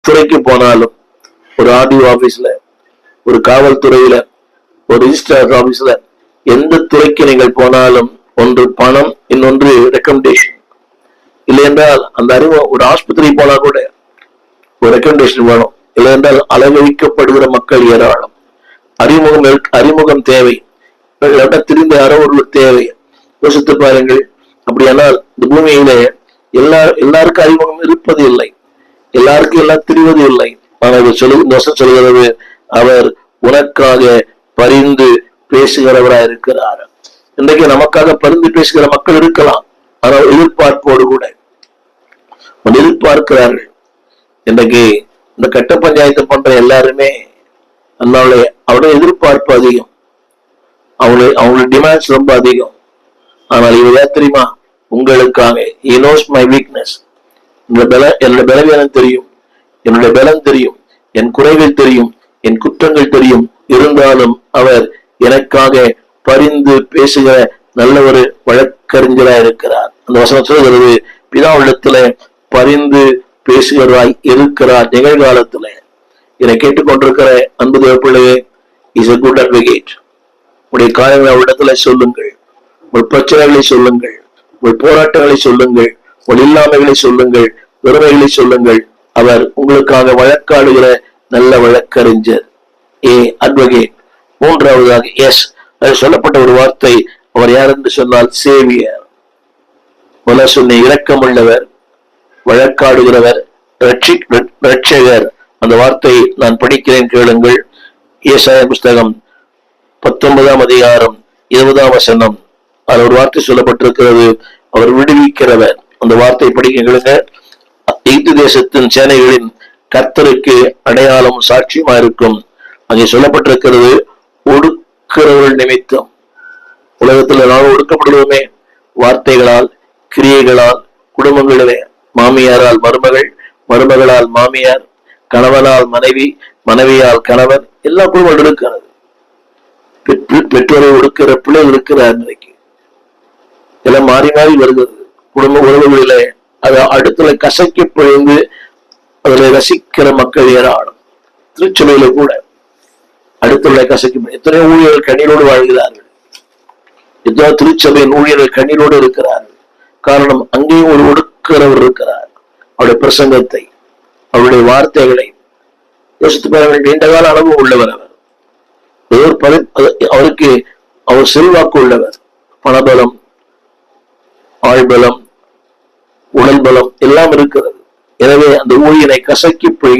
துறைக்கு போனாலும், ஒரு ஆர்டிஓ ஆபீஸ்ல, ஒரு காவல்துறையில, ஒரு ரிஜிஸ்டர் ஆபீஸ்ல, எந்த துறைக்கு நீங்கள் போனாலும் ஒன்று பணம், இன்னொன்று ரெக்கமெண்டேஷன். இல்லை என்றால் அந்த அறிமுகம், ஒரு ஆஸ்பத்திரி போனா கூட ஒரு ரெக்கமெண்டேஷன் வேணும். இல்லை என்றால் அளவழிக்கப்படுகிற மக்கள் ஏராளம். அறிமுகம் தேவை. தெரிந்த யாரோ ஒரு தேவை. யோசித்து பாருங்கள். அப்படியானால் இந்த பூமியிலே எல்லாருக்கும் அறிமுகம் இருப்பது இல்லை, எல்லாருக்கும் எல்லாம் தெரிவது இல்லை. ஆனால் சொல்கிறது, அவர் உனக்காக பரிந்து பேசுகிறவராய் இருக்கிறார். இன்றைக்கு நமக்காக பரிந்து பேசுகிற மக்கள் இருக்கலாம், ஆனால் எதிர்பார்ப்போடு கூட எதிர்பார்க்கிறார்கள். இன்றைக்கு இந்த கட்ட பஞ்சாயத்து பண்ற எல்லாருமே அவருடைய எதிர்பார்ப்பு அதிகம், அவங்களுடைய டிமாண்ட்ஸ் ரொம்ப அதிகம். ஆனால் இவர் தெரியுமா, உங்களுக்காக he knows my weakness, என்னோட பலவீனம் தெரியும், என்னுடைய பலம் தெரியும், என் குறைகள் தெரியும், என் குற்றங்கள் தெரியும். இருந்தாலும் அவர் எனக்காக பரிந்து பேசுகிற நல்ல ஒரு வழக்கறிஞராய் இருக்கிறார். அந்த வசனம் சொல்கிறது, பிதாவிடத்துல பரிந்து பேசுகிறதாய் இருக்கிறார். நிகழ்காலத்துல என்னை கேட்டுக்கொண்டிருக்கிற அன்பு தேவ பிள்ளையே, இஸ் a good advocate. உடைய காரியங்களை அவரிடத்துல சொல்லுங்கள், உங்கள் பிரச்சனைகளை சொல்லுங்கள், உங்கள் போராட்டங்களை சொல்லுங்கள், உங்கள் இல்லாமைகளை சொல்லுங்கள், பெருமைகளை சொல்லுங்கள். அவர் உங்களுக்காக வழக்காடுகிற நல்ல வழக்கறிஞர், அட்வொகேட். மூன்றாவதாக எஸ், சொல்லப்பட்ட ஒரு வார்த்தை, அவர் யார் என்று சொன்னால் சேவியர். சொன்ன இரக்கமுள்ளவர், வழக்காடுகிறவர், ரட்சகர். அந்த வார்த்தையை நான் படிக்கிறேன், கேளுங்கள். ஏசாயா புஸ்தகம் 19ஆம் அதிகாரம் 20ஆம் வசனம். அதில் ஒரு வார்த்தை சொல்லப்பட்டிருக்கிறது, அவர் விடுவிக்கிறவர். அந்த வார்த்தை படிக்க கேளுங்க. எகிப்து தேசத்தின் சேனைகளின் கர்த்தருக்கு அடையாளம் சாட்சியமா இருக்கும். அங்கே சொல்லப்பட்டிருக்கிறது, ஒடுக்கிறவர்கள் நிமித்தம். உலகத்துல நாம் ஒடுக்கப்படுவோமே, வார்த்தைகளால், கிரியைகளால், குடும்பங்களிலே மாமியாரால் மருமகள், மருமகளால் மாமியார், கணவனால் மனைவி, மனைவியால் கணவன், எல்லா குடும்பங்கள் இருக்கிறது. பெற்றோரை ஒடுக்கிற பிள்ளைகள் இருக்கிறார். இன்றைக்கு எல்லாம் மாறி மாறி வருகிறது. குடும்ப உறவுகளிலே அது அடுத்துல கசக்கி பொழிந்து அதில் ரசிக்கிற மக்கள் ஏராளம். திருச்சபையில கூட அடுத்துள்ள கசக்கி, எத்தனையோ ஊழியர்கள் கண்ணீரோடு வாழ்கிறார்கள், எத்தனையோ திருச்சபையின் ஊழியர்கள் கண்ணீரோடு இருக்கிறார்கள். காரணம், அங்கேயும் ஒரு ஒடுக்கிறவர் இருக்கிறார். அவருடைய பிரசங்கத்தை, அவருடைய வார்த்தைகளை யோசித்து பாருங்கள். நீண்ட கால அனுபவம் உள்ளவர் அவர். அவருக்கு அவர் செல்வாக்கு உள்ளவர். பணபலம், ஆழ்பலம், உடல் பலம் எல்லாம் இருக்கிறது. எனவே அந்த ஊழியனை கசக்கி